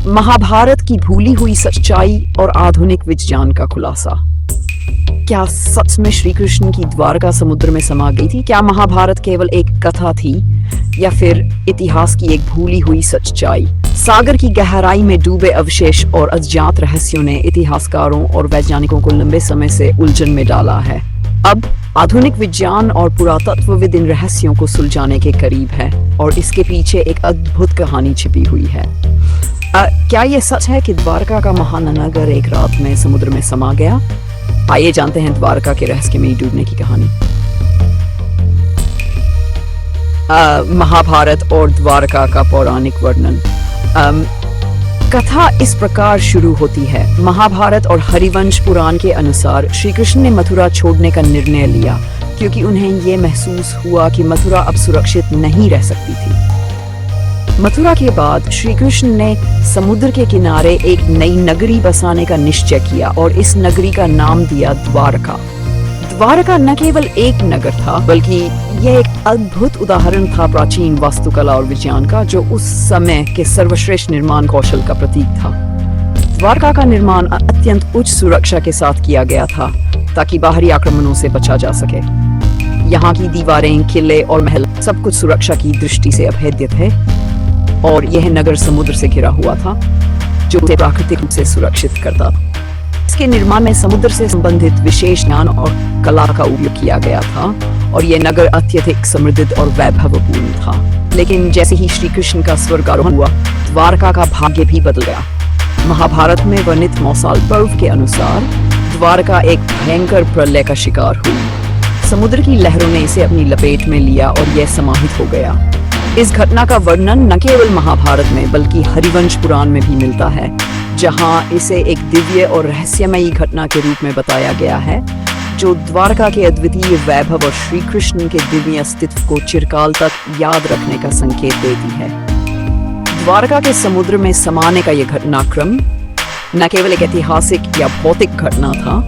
महाभारत की भूली हुई सच्चाई और आधुनिक विज्ञान का खुलासा। क्या सच में श्री कृष्ण की द्वारका समुद्र में समा गई थी? क्या महाभारत केवल एक कथा थी या फिर इतिहास की एक भूली हुई सच्चाई? सागर की गहराई में डूबे अवशेष और अज्ञात रहस्यों ने इतिहासकारों और वैज्ञानिकों को लंबे समय से उलझन में डाला है। अब आधुनिक विज्ञान और पुरातत्वविद इन रहस्यों को सुलझाने के करीब है और इसके पीछे एक अद्भुत कहानी छिपी हुई है। क्या यह सच है कि द्वारका का महान नगर एक रात में समुद्र में समा गया? आइए जानते हैं द्वारका के रहस्यमयी डूबने की कहानी। महाभारत और द्वारका का पौराणिक वर्णन। कथा इस प्रकार शुरू होती है। महाभारत और हरिवंश पुराण के अनुसार श्री कृष्ण ने मथुरा छोड़ने का निर्णय लिया क्योंकि उन्हें ये महसूस हुआ कि मथुरा अब सुरक्षित नहीं रह सकती थी। मथुरा के बाद श्री कृष्ण ने समुद्र के किनारे एक नई नगरी बसाने का निश्चय किया और इस नगरी का नाम दिया द्वारका। द्वारका न केवल एक नगर था बल्कि यह एक अद्भुत उदाहरण था प्राचीन वास्तुकला और विज्ञान का, जो उस समय के सर्वश्रेष्ठ निर्माण कौशल का प्रतीक था। द्वारका का निर्माण अत्यंत उच्च सुरक्षा के साथ किया गया था ताकि बाहरी आक्रमणों से बचा जा सके। यहाँ की दीवारें, किले और महल सब कुछ सुरक्षा की दृष्टि से अभेद्य थे और यह नगर समुद्र से घिरा हुआ था जो उसे प्राकृतिक रूप से सुरक्षित करता था। इसके निर्माण में समुद्र से संबंधित विशेष ज्ञान और कला का उपयोग किया गया था और यह नगर अत्यधिक समृद्ध और वैभवपूर्ण था। लेकिन जैसे ही श्री कृष्ण का स्वर्गारोहण हुआ, द्वारका का भाग्य भी बदल गया। महाभारत में वर्णित मौसाल पर्व के अनुसार द्वारका एक भयंकर प्रलय का शिकार हुई। समुद्र की लहरों ने इसे अपनी लपेट में लिया और यह समाहित हो गया। इस घटना का वर्णन न केवल महाभारत में बल्कि हरिवंश पुराण में भी मिलता है, जहां इसे एक दिव्य और रहस्यमयी घटना के रूप में बताया गया है जो द्वारका के अद्वितीय वैभव और श्री कृष्ण के दिव्य अस्तित्व को चिरकाल तक याद रखने का संकेत देती है। द्वारका के समुद्र में समाने का यह घटनाक्रम न केवल एक ऐतिहासिक या भौतिक घटना था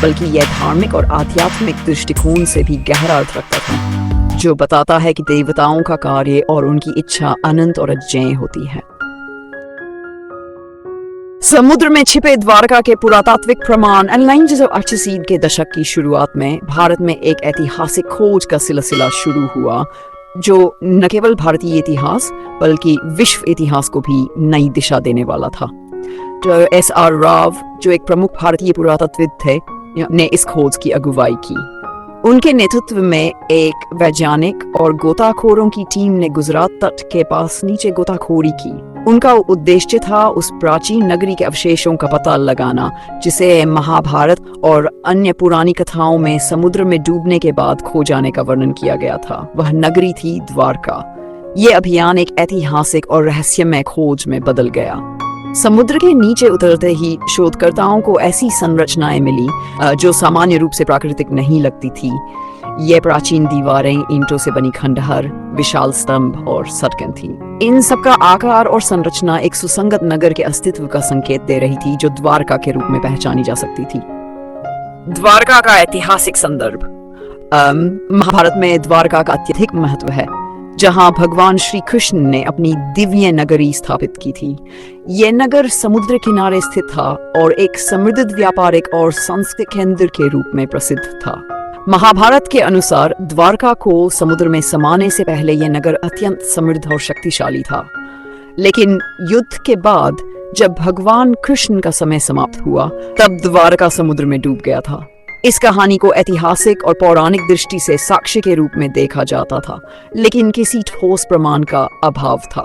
बल्कि यह धार्मिक और आध्यात्मिक दृष्टिकोण से भी गहरा अर्थ रखता था, जो बताता है कि देवताओं का कार्य और उनकी इच्छा अनंत और अजेय होती है। समुद्र में छिपे द्वारका के पुरातात्विक प्रमाण। 1980 के दशक की शुरुआत में भारत में एक ऐतिहासिक खोज का सिलसिला शुरू हुआ जो न केवल भारतीय इतिहास बल्कि विश्व इतिहास को भी नई दिशा देने वाला था। तो S.R. राव, जो एक प्रमुख भारतीय पुरातत्वविद थे, ने इस खोज की अगुवाई की। उनके नेतृत्व में एक वैज्ञानिक और गोताखोरों की टीम ने गुजरात तट के पास नीचे गोताखोरी की। उनका उद्देश्य था उस प्राचीन नगरी के अवशेषों का पता लगाना जिसे महाभारत और अन्य पुरानी कथाओं में समुद्र में डूबने के बाद खो जाने का वर्णन किया गया था। वह नगरी थी द्वारका। ये अभियान एक ऐतिहासिक और रहस्यमय खोज में बदल गया। समुद्र के नीचे उतरते ही शोधकर्ताओं को ऐसी संरचनाएं मिली जो सामान्य रूप से प्राकृतिक नहीं लगती थी। ये प्राचीन दीवारें, ईंटों से बनी खंडहर, विशाल स्तंभ और सड़कें थीं। इन सबका आकार और संरचना एक सुसंगत नगर के अस्तित्व का संकेत दे रही थी जो द्वारका के रूप में पहचानी जा सकती थी। द्वारका का ऐतिहासिक संदर्भ। महाभारत में द्वारका का अत्यधिक महत्व है, जहां भगवान श्री कृष्ण ने अपनी दिव्य नगरी स्थापित की थी। यह नगर समुद्र किनारे स्थित था और एक समृद्ध व्यापारिक और सांस्कृतिक केंद्र के रूप में प्रसिद्ध था। महाभारत के अनुसार द्वारका को समुद्र में समाने से पहले यह नगर अत्यंत समृद्ध और शक्तिशाली था। लेकिन युद्ध के बाद जब भगवान कृष्ण का समय समाप्त हुआ, तब द्वारका समुद्र में डूब गया था। इस कहानी को ऐतिहासिक और पौराणिक दृष्टि से साक्ष्य के रूप में देखा जाता था, लेकिन किसी ठोस प्रमाण का अभाव था।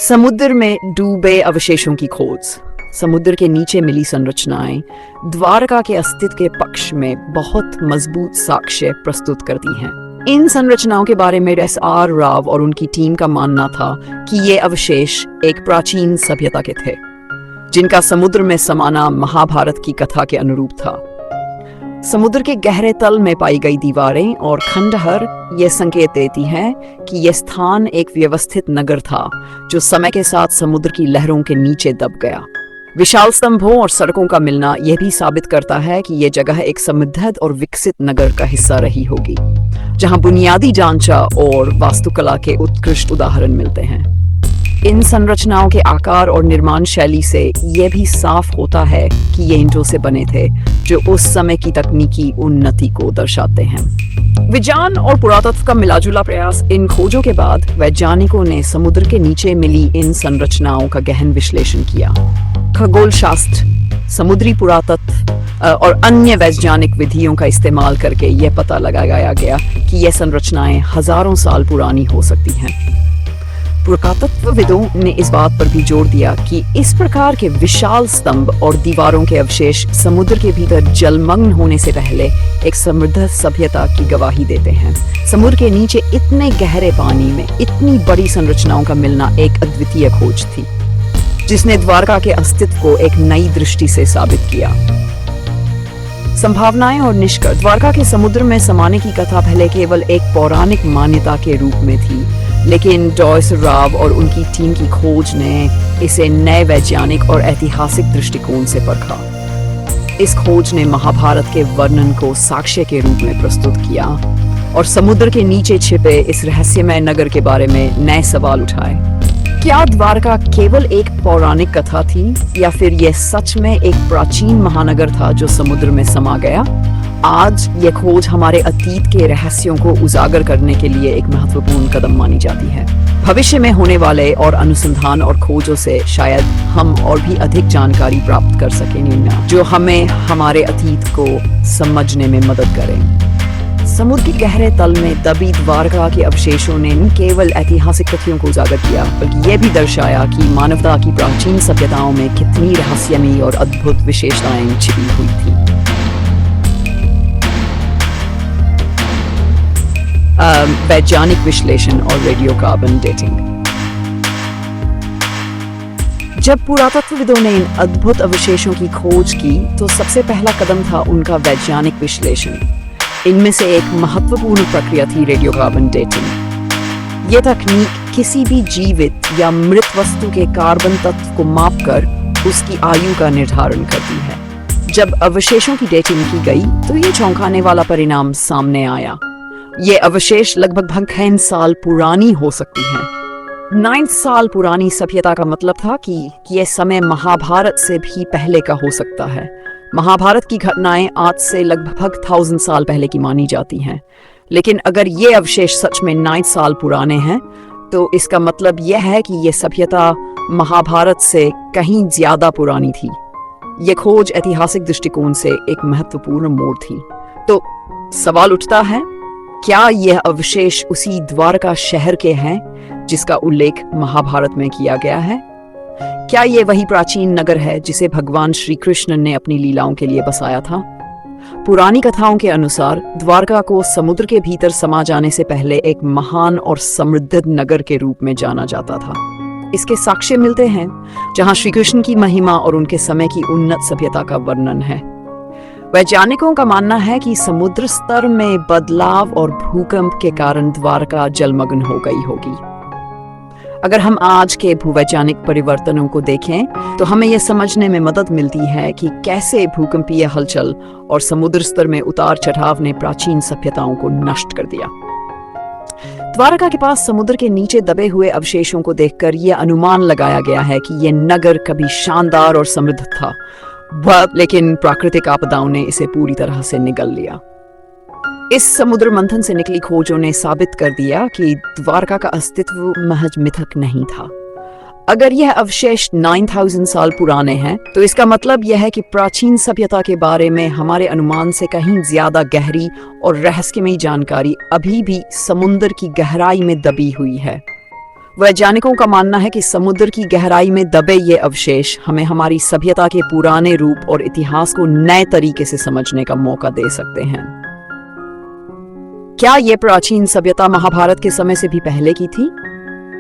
समुद्र में डूबे अवशेषों की खोज। समुद्र के नीचे मिली संरचनाएं द्वारका के अस्तित्व के पक्ष में बहुत मजबूत साक्ष्य प्रस्तुत करती हैं। इन संरचनाओं के बारे में S.R. राव और उनकी टीम का मानना था कि ये अवशेष एक प्राचीन सभ्यता के थे, जिनका समुद्र में समाना महाभारत की कथा के अनुरूप था। समुद्र के गहरे तल में पाई गई दीवारें और खंडहर ये संकेत देती हैं कि यह स्थान एक व्यवस्थित नगर था जो समय के साथ समुद्र की लहरों के नीचे दब गया। विशाल स्तंभों और सड़कों का मिलना यह भी साबित करता है कि यह जगह एक समृद्ध और विकसित नगर का हिस्सा रही होगी, जहां बुनियादी ढांचा और वास्तुकला के उत्कृष्ट उदाहरण मिलते हैं। इन संरचनाओं के आकार और निर्माण शैली से यह भी साफ होता है कि ये ईंटों से बने थे, जो उस समय की तकनीकी उन्नति को दर्शाते हैं। विज्ञान और पुरातत्व का मिलाजुला प्रयास। इन खोजों के बाद वैज्ञानिकों ने समुद्र के नीचे मिली इन संरचनाओं का गहन विश्लेषण किया। खगोल शास्त्र, समुद्री पुरातत्व और अन्य वैज्ञानिक विधियों का इस्तेमाल करके यह पता लगाया गया कि यह संरचनाएं हजारों साल पुरानी हो सकती हैं। पुरातत्वविदों ने इस बात पर भी जोर दिया कि इस प्रकार के विशाल स्तंभ और दीवारों के अवशेष समुद्र के भीतर जलमग्न होने से पहले एक समृद्ध सभ्यता की गवाही देते हैं। समुद्र के नीचे इतने गहरे पानी में इतनी बड़ी संरचनाओं का मिलना एक अद्वितीय खोज थी, जिसने द्वारका के अस्तित्व को एक नई दृष्टि से साबित किया। संभावनाएं और निष्कर्ष। द्वारका के समुद्र में समाने की कथा पहले केवल एक पौराणिक मान्यता के रूप में थी, लेकिन जॉयस राव और उनकी टीम की खोज ने इसे नए वैज्ञानिक और ऐतिहासिक दृष्टिकोण से परखा। इस खोज ने महाभारत के वर्णन को साक्ष्य के रूप में प्रस्तुत किया और समुद्र के नीचे छिपे इस रहस्यमय नगर के बारे में नए सवाल उठाए। क्या द्वारका केवल एक पौराणिक कथा थी, या फिर यह सच में एक प्राचीन महानगर था जो समुद्र में समा गया? आज यह खोज हमारे अतीत के रहस्यों को उजागर करने के लिए एक महत्वपूर्ण कदम मानी जाती है। भविष्य में होने वाले और अनुसंधान और खोजों से शायद हम और भी अधिक जानकारी प्राप्त कर सकेंगे, जो हमें हमारे अतीत को समझने में मदद करें। समुद्र के गहरे तल में दबी द्वारका के अवशेषों ने न केवल ऐतिहासिक तथ्यों को उजागर किया, बल्कि यह भी दर्शाया कि मानवता की प्राचीन सभ्यताओं में कितनी रहस्यमयी और अद्भुत विशेषताएं छिपी हुई थी। वैज्ञानिक विश्लेषण और रेडियोकार्बन डेटिंग। जब पुरातत्वविदों ने इन अद्भुत अवशेषों की खोज की, तो सबसे पहला कदम था उनका वैज्ञानिक विश्लेषण। इनमें से एक महत्वपूर्ण प्रक्रिया थी रेडियोकार्बन डेटिंग। यह तकनीक किसी भी जीवित या मृत वस्तु के कार्बन तत्व को मापकर उसकी आयु का निर्धारण करती है। जब अवशेषों की डेटिंग की गई, तो ये चौंकाने वाला परिणाम सामने आया। ये अवशेष लगभग 9 साल पुरानी हो सकती हैं। 9 साल पुरानी सभ्यता का मतलब था कि यह समय महाभारत से भी पहले का हो सकता है। महाभारत की घटनाएं आज से लगभग 1000 साल पहले की मानी जाती हैं, लेकिन अगर ये अवशेष सच में 9 साल पुराने हैं, तो इसका मतलब यह है कि यह सभ्यता महाभारत से कहीं ज्यादा पुरानी थी। यह खोज ऐतिहासिक दृष्टिकोण से एक महत्वपूर्ण मोड़ थी। तो सवाल उठता है, क्या यह अवशेष उसी द्वारका शहर के हैं जिसका उल्लेख महाभारत में किया गया है? क्या यह वही प्राचीन नगर है जिसे भगवान श्री कृष्ण ने अपनी लीलाओं के लिए बसाया था? पुरानी कथाओं के अनुसार द्वारका को समुद्र के भीतर समा जाने से पहले एक महान और समृद्ध नगर के रूप में जाना जाता था। इसके साक्ष्य मिलते हैं जहां श्री कृष्ण की महिमा और उनके समय की उन्नत सभ्यता का वर्णन है। वैज्ञानिकों का मानना है कि समुद्र स्तर में बदलाव और भूकंप के कारण द्वारका जलमग्न हो गई होगी। अगर हम आज के भूवैज्ञानिक परिवर्तनों को देखें, तो हमें यह समझने में मदद मिलती है कि कैसे भूकंपीय हलचल और समुद्र स्तर में उतार चढ़ाव ने प्राचीन सभ्यताओं को नष्ट कर दिया। द्वारका के पास समुद्र के नीचे दबे हुए अवशेषों को देखकर यह अनुमान लगाया गया है कि यह नगर कभी शानदार और समृद्ध था, लेकिन प्राकृतिक आपदाओं ने इसे पूरी तरह से निगल लिया। इस समुद्र मंथन से निकली खोजों ने साबित कर दिया कि द्वारका का अस्तित्व महज मिथक नहीं था। अगर यह अवशेष 9000 साल पुराने हैं, तो इसका मतलब यह है कि प्राचीन सभ्यता के बारे में हमारे अनुमान से कहीं ज्यादा गहरी और रहस्यमयी जानकारी अभी भी समुद्र की गहराई में दबी हुई है। वैज्ञानिकों का मानना है कि समुद्र की गहराई में दबे ये अवशेष हमें हमारी सभ्यता के पुराने रूप और इतिहास को नए तरीके से समझने का मौका दे सकते हैं। क्या ये प्राचीन सभ्यता महाभारत के समय से भी पहले की थी?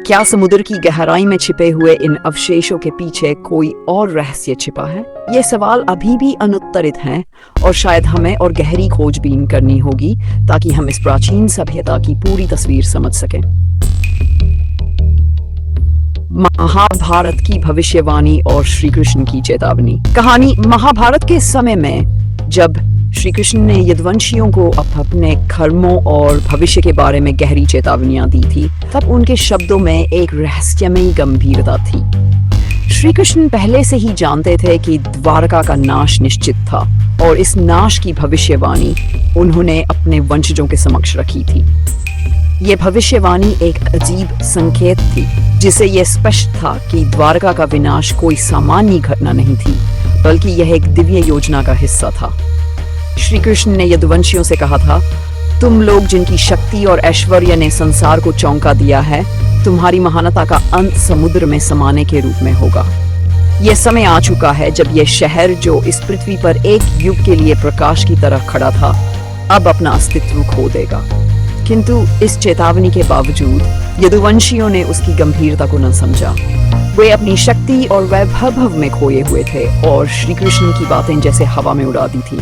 क्या समुद्र की गहराई में छिपे हुए इन अवशेषों के पीछे कोई और रहस्य छिपा है? ये सवाल अभी भी अनुत्तरित हैं और शायद हमें और गहरी खोजबीन करनी होगी ताकि हम इस प्राचीन सभ्यता की पूरी तस्वीर समझ सकें। महाभारत की भविष्यवाणी और श्री कृष्ण की चेतावनी। कहानी। महाभारत के समय में जब श्री कृष्ण ने यदुवंशियों को अपने कर्मों और भविष्य के बारे में गहरी चेतावनियां दी थी, तब उनके शब्दों में एक रहस्यमयी गंभीरता थी। श्री कृष्ण पहले से ही जानते थे कि द्वारका का नाश निश्चित था और इस नाश की भविष्यवाणी उन्होंने अपने वंशजों के समक्ष रखी थी। ये भविष्यवाणी एक अजीब संकेत थी, जिससे यह स्पष्ट था कि द्वारका का विनाश कोई सामान्य घटना नहीं थी, बल्कि यह एक दिव्य योजना का हिस्सा था। श्री कृष्ण ने यदुवंशियों से कहा था, तुम लोग जिनकी शक्ति और ऐश्वर्य ने संसार को चौंका दिया है, तुम्हारी महानता का अंत समुद्र में समाने के रूप में होगा। यह समय आ चुका है जब यह शहर, जो इस पृथ्वी पर एक युग के लिए प्रकाश की तरह खड़ा था, अब अपना अस्तित्व खो देगा। किंतु इस चेतावनी के बावजूद यदुवंशियों ने उसकी गंभीरता को न समझा। वे अपनी शक्ति और वैभव में खोए हुए थे और श्री कृष्ण की बातें जैसे हवा में उड़ा दी थी।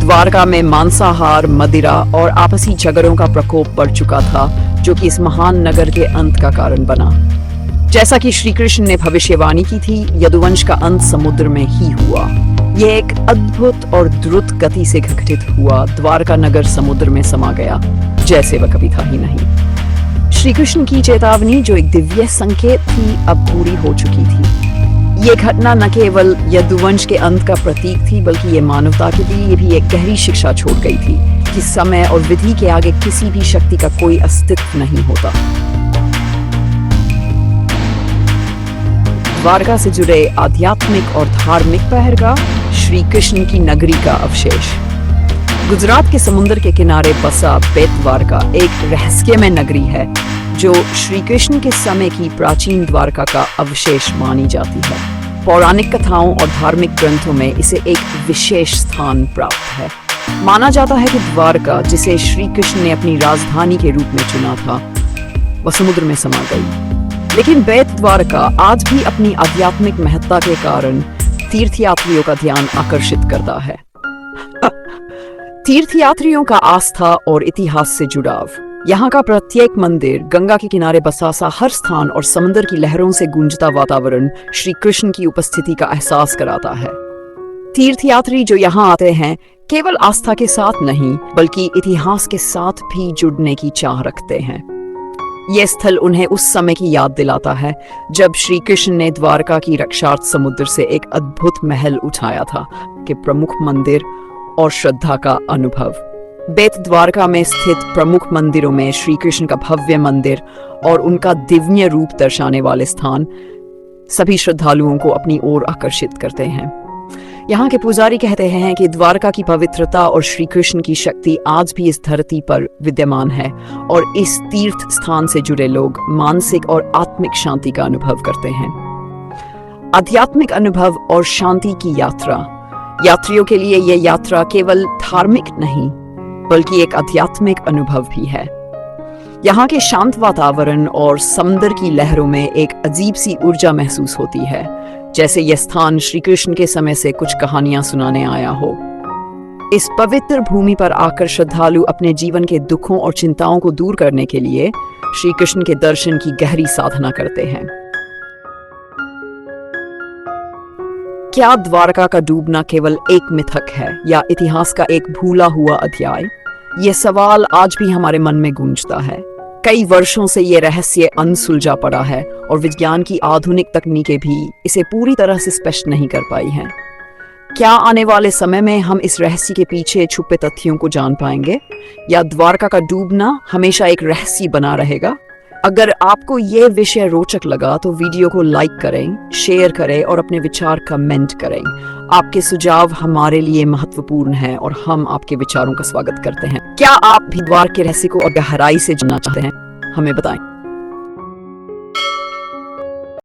द्वारका में मांसाहार, मदिरा और आपसी झगड़ों का प्रकोप बढ़ चुका था, जो कि इस महान नगर के अंत का कारण बना। जैसा कि श्री कृष्ण ने भविष्यवाणी की थी, यदुवंश का अंत समुद्र में ही हुआ। यह एक अद्भुत और द्रुत गति से घटित हुआ। द्वारका नगर समुद्र में समा गया, जैसे वह कभी था ही नहीं। श्री कृष्ण की चेतावनी, जो एक दिव्य संकेत थी, अब पूरी हो चुकी थी। ये घटना न केवल यदुवंश के अंत का प्रतीक थी, बल्कि ये मानवता के लिए भी एक गहरी शिक्षा छोड़ गई थी कि समय और विधि के आगे किसी भी शक्ति का कोई अस्तित्व नहीं होता। द्वारका से जुड़े आध्यात्मिक और धार्मिक पहरगा, श्री कृष्ण की नगरी का अवशेष। गुजरात के समुद्र के किनारे बसा बेट द्वारका एक रहस्यमय नगरी है, जो श्री कृष्ण के समय की प्राचीन द्वारका का अवशेष मानी जाती है। पौराणिक कथाओं और धार्मिक ग्रंथों में इसे एक विशेष स्थान प्राप्त है। माना जाता है कि द्वारका, जिसे श्री कृष्ण ने अपनी राजधानी के रूप में चुना था, वह समुद्र में समा गई। लेकिन बेट द्वारका आज भी अपनी आध्यात्मिक महत्ता के कारण तीर्थयात्रियों का ध्यान आकर्षित करता है। तीर्थयात्रियों का आस्था और इतिहास से जुड़ाव। यहाँ का प्रत्येक मंदिर, गंगा के किनारे बसा सा हर स्थान और समंदर की लहरों से गूंजता वातावरण श्री कृष्ण की उपस्थिति का एहसास कराता है। तीर्थयात्री जो यहाँ आते हैं, केवल आस्था के साथ नहीं, बल्कि इतिहास के साथ भी जुड़ने की चाह रखते हैं। यह स्थल उन्हें उस समय की याद दिलाता है जब श्री कृष्ण ने द्वारका की रक्षार्थ समुद्र से एक अद्भुत महल उठाया था, कि प्रमुख मंदिर और श्रद्धा का अनुभव। बेट द्वारका में स्थित प्रमुख मंदिरों में श्री कृष्ण का भव्य मंदिर और उनका दिव्य रूप दर्शाने वाले स्थान सभी श्रद्धालुओं को अपनी ओर आकर्षित करते हैं। यहाँ के पुजारी कहते हैं कि द्वारका की पवित्रता और श्री कृष्ण की शक्ति आज भी इस धरती पर विद्यमान है और इस तीर्थ स्थान से जुड़े लोग मानसिक और आत्मिक शांति का अनुभव करते हैं। आध्यात्मिक अनुभव और शांति की यात्रा। यात्रियों के लिए यह यात्रा केवल धार्मिक नहीं, बल्कि एक आध्यात्मिक अनुभव भी है। यहाँ के शांत वातावरण और समुद्र की लहरों में एक अजीब सी ऊर्जा महसूस होती है, जैसे यह स्थान श्री कृष्ण के समय से कुछ कहानियां सुनाने आया हो। इस पवित्र भूमि पर आकर श्रद्धालु अपने जीवन के दुखों और चिंताओं को दूर करने के लिए श्री कृष्ण के दर्शन की गहरी साधना करते हैं। क्या द्वारका का डूबना केवल एक मिथक है या इतिहास का एक भूला हुआ अध्याय? यह सवाल आज भी हमारे मन में गूंजता है। कई वर्षों से यह रहस्य अनसुलझा पड़ा है और विज्ञान की आधुनिक तकनीकें भी इसे पूरी तरह से स्पष्ट नहीं कर पाई हैं। क्या आने वाले समय में हम इस रहस्य के पीछे छुपे तथ्यों को जान पाएंगे, या द्वारका का डूबना हमेशा एक रहस्य बना रहेगा? अगर आपको ये विषय रोचक लगा तो वीडियो को लाइक करें, शेयर करें और अपने विचार कमेंट करें। आपके सुझाव हमारे लिए महत्वपूर्ण हैं और हम आपके विचारों का स्वागत करते हैं। क्या आप भी द्वार के रहस्य को और गहराई से जानना चाहते हैं? हमें बताएं।